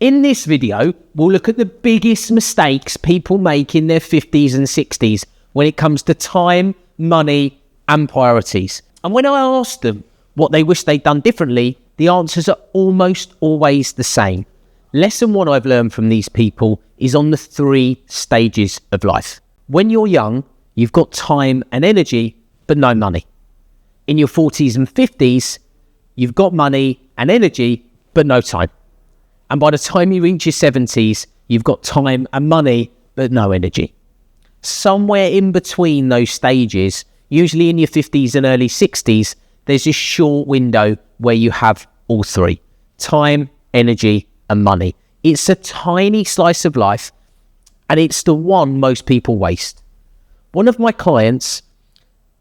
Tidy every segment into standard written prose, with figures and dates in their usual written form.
In this video, we'll look at the biggest mistakes people make in their 50s and 60s when it comes to time, money, and priorities. And when I ask them what they wish they'd done differently, the answers are almost always the same. Lesson one I've learned from these people is on the 3 stages of life. When you're young, you've got time and energy, but no money. In your 40s and 50s, you've got money and energy, but no time. And by the time you reach your 70s, you've got time and money, but no energy. Somewhere in between those stages, usually in your 50s and early 60s, there's this short window where you have all 3: time, energy, and money. It's a tiny slice of life, and it's the one most people waste. One of my clients,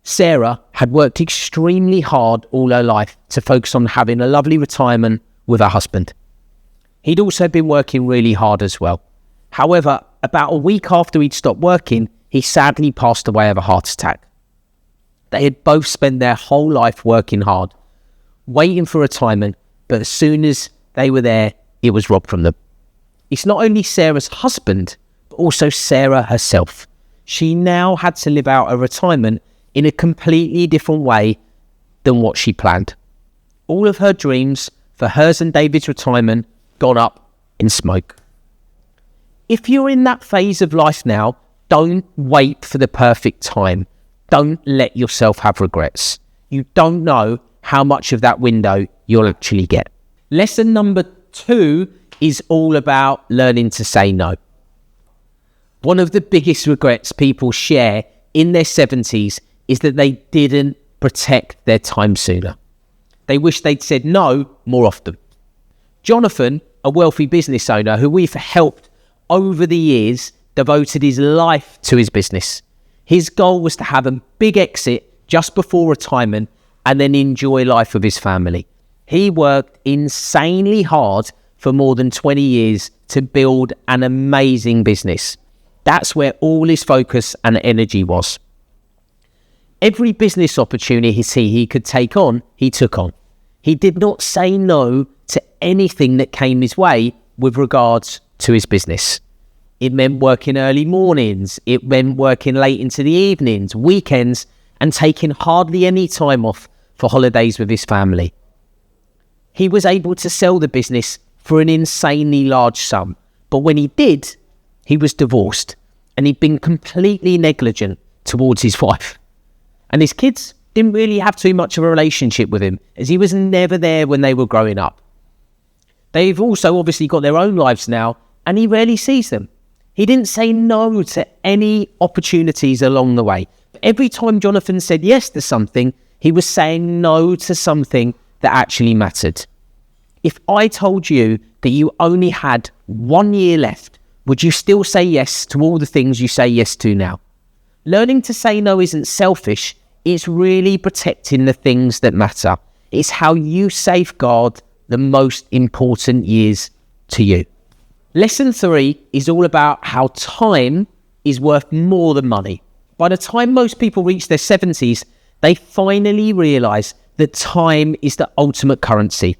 Sarah, had worked extremely hard all her life to focus on having a lovely retirement with her husband. He'd also been working really hard as well. However, about a week after he'd stopped working, he sadly passed away of a heart attack. They had both spent their whole life working hard, waiting for retirement, but as soon as they were there, it was robbed from them. It's not only Sarah's husband, but also Sarah herself. She now had to live out her retirement in a completely different way than what she planned. All of her dreams for hers and David's retirement gone up in smoke. If you're in that phase of life now, don't wait for the perfect time. Don't let yourself have regrets. You don't know how much of that window you'll actually get. Lesson number 2 is all about learning to say no. One of the biggest regrets people share in their 70s is that they didn't protect their time sooner. They wish they'd said no more often. Jonathan, a wealthy business owner who we've helped over the years, devoted his life to his business. His goal was to have a big exit just before retirement and then enjoy life with his family. He worked insanely hard for more than 20 years to build an amazing business. That's where all his focus and energy was. Every business opportunity he could take on, he took on. He did not say no to anything that came his way with regards to his business. It meant working early mornings, it meant working late into the evenings, weekends, and taking hardly any time off for holidays with his family. He was able to sell the business for an insanely large sum, but when he did, he was divorced, and he'd been completely negligent towards his wife. And his kids didn't really have too much of a relationship with him, as he was never there when they were growing up. They've also obviously got their own lives now, and he rarely sees them. He didn't say no to any opportunities along the way. Every time Jonathan said yes to something, he was saying no to something that actually mattered. If I told you that you only had 1 year left, would you still say yes to all the things you say yes to now? Learning to say no isn't selfish. It's really protecting the things that matter. It's how you safeguard the most important years to you. Lesson 3 is all about how time is worth more than money. By the time most people reach their 70s, they finally realise that time is the ultimate currency.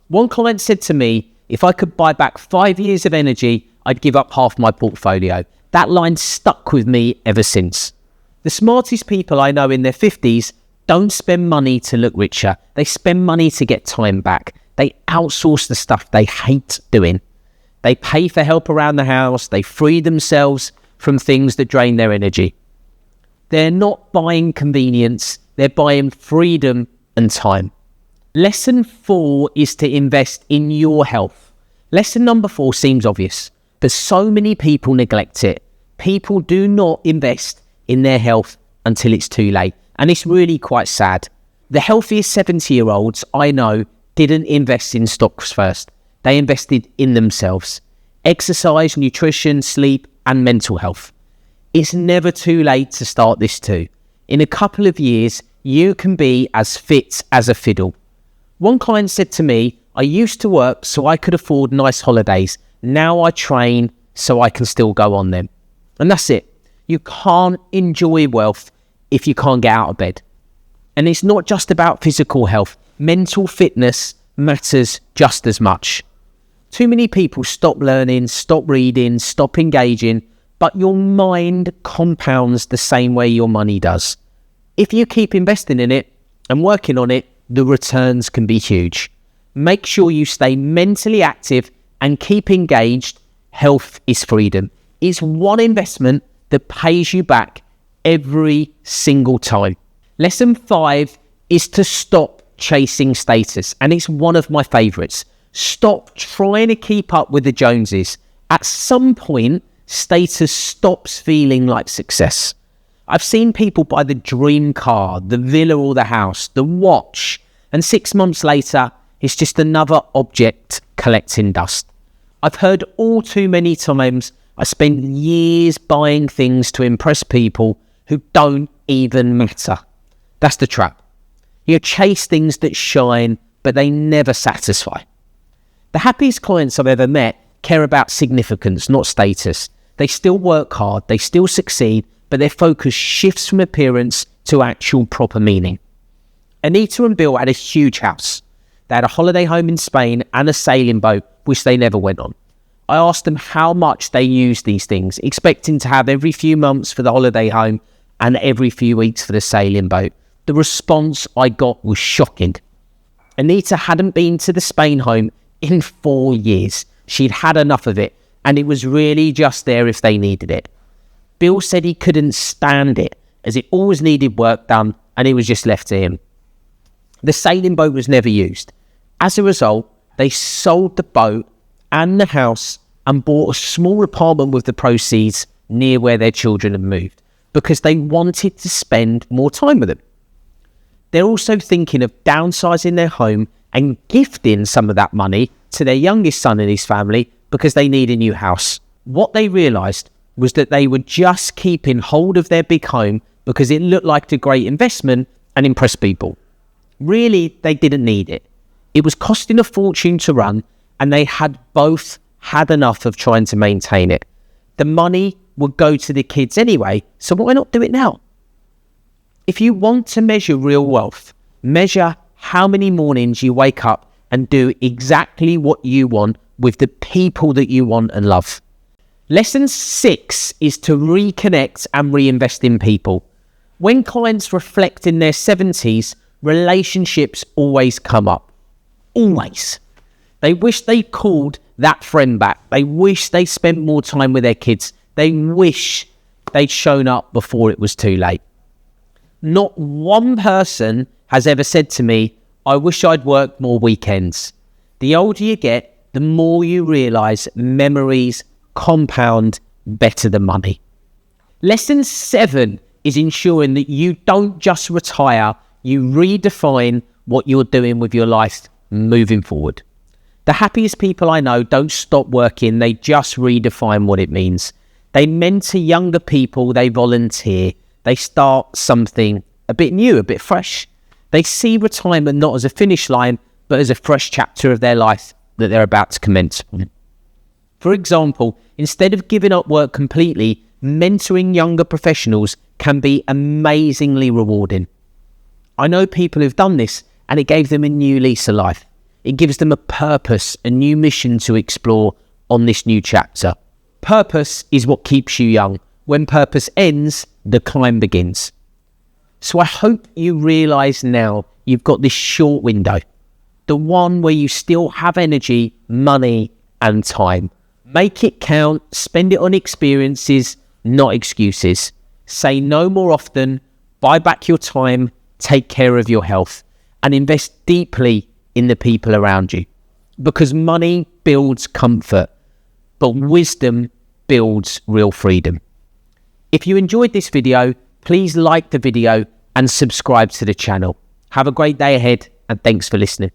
One client said to me, if I could buy back 5 years of energy, I'd give up half my portfolio. That line stuck with me ever since. The smartest people I know in their 50s don't spend money to look richer. They spend money to get time back. They outsource the stuff they hate doing. They pay for help around the house. They free themselves from things that drain their energy. They're not buying convenience. They're buying freedom and time. Lesson 4 is to invest in your health. Lesson number 4 seems obvious, but so many people neglect it. People do not invest in their health until it's too late. And it's really quite sad. The healthiest 70-year-olds I know didn't invest in stocks first. They invested in themselves. Exercise, nutrition, sleep, and mental health. It's never too late to start this too. In a couple of years, you can be as fit as a fiddle. One client said to me, I used to work so I could afford nice holidays. Now I train so I can still go on them. And that's it. You can't enjoy wealth if you can't get out of bed. And it's not just about physical health. Mental fitness matters just as much. Too many people stop learning, stop reading, stop engaging, but your mind compounds the same way your money does. If you keep investing in it and working on it, the returns can be huge. Make sure you stay mentally active and keep engaged. Health is freedom. It's one investment that pays you back every single time. Lesson 5 is to stop chasing status, and it's one of my favorites. Stop trying to keep up with the Joneses. At some point, status stops feeling like success. I've seen people buy the dream car, the villa or the house, the watch, and 6 months later, it's just another object collecting dust. I've heard all too many times I spent years buying things to impress people who don't even matter. That's the trap. You chase things that shine, but they never satisfy. The happiest clients I've ever met care about significance, not status. They still work hard, they still succeed, but their focus shifts from appearance to actual proper meaning. Anita and Bill had a huge house. They had a holiday home in Spain and a sailing boat, which they never went on. I asked them how much they used these things, expecting to have every few months for the holiday home and every few weeks for the sailing boat. The response I got was shocking. Anita hadn't been to the Spain home in 4 years. She'd had enough of it, and it was really just there if they needed it. Bill said he couldn't stand it, as it always needed work done, and it was just left to him. The sailing boat was never used. As a result, they sold the boat and the house and bought a small apartment with the proceeds near where their children had moved, because they wanted to spend more time with them. They're also thinking of downsizing their home and gifting some of that money to their youngest son and his family because they need a new house. What they realised was that they were just keeping hold of their big home because it looked like a great investment and impressed people. Really, they didn't need it. It was costing a fortune to run, and they had both had enough of trying to maintain it. The money would go to the kids anyway, so why not do it now? If you want to measure real wealth, measure how many mornings you wake up and do exactly what you want with the people that you want and love. Lesson 6 is to reconnect and reinvest in people. When clients reflect in their 70s, relationships always come up. Always. They wish they called that friend back. They wish they spent more time with their kids. They wish they'd shown up before it was too late. Not one person has ever said to me, I wish I'd worked more weekends. The older you get, the more you realise memories compound better than money. Lesson 7 is ensuring that you don't just retire, you redefine what you're doing with your life moving forward. The happiest people I know don't stop working, they just redefine what it means. They mentor younger people, they volunteer, they start something a bit new, a bit fresh. They see retirement not as a finish line, but as a fresh chapter of their life that they're about to commence. For example, instead of giving up work completely, mentoring younger professionals can be amazingly rewarding. I know people who've done this, and it gave them a new lease of life. It gives them a purpose, a new mission to explore on this new chapter. Purpose is what keeps you young. When purpose ends, the climb begins. So I hope you realise now you've got this short window, the one where you still have energy, money and time. Make it count, spend it on experiences, not excuses. Say no more often, buy back your time, take care of your health, and invest deeply in the people around you. Because money builds comfort, but wisdom builds real freedom. If you enjoyed this video, please like the video and subscribe to the channel. Have a great day ahead, and thanks for listening.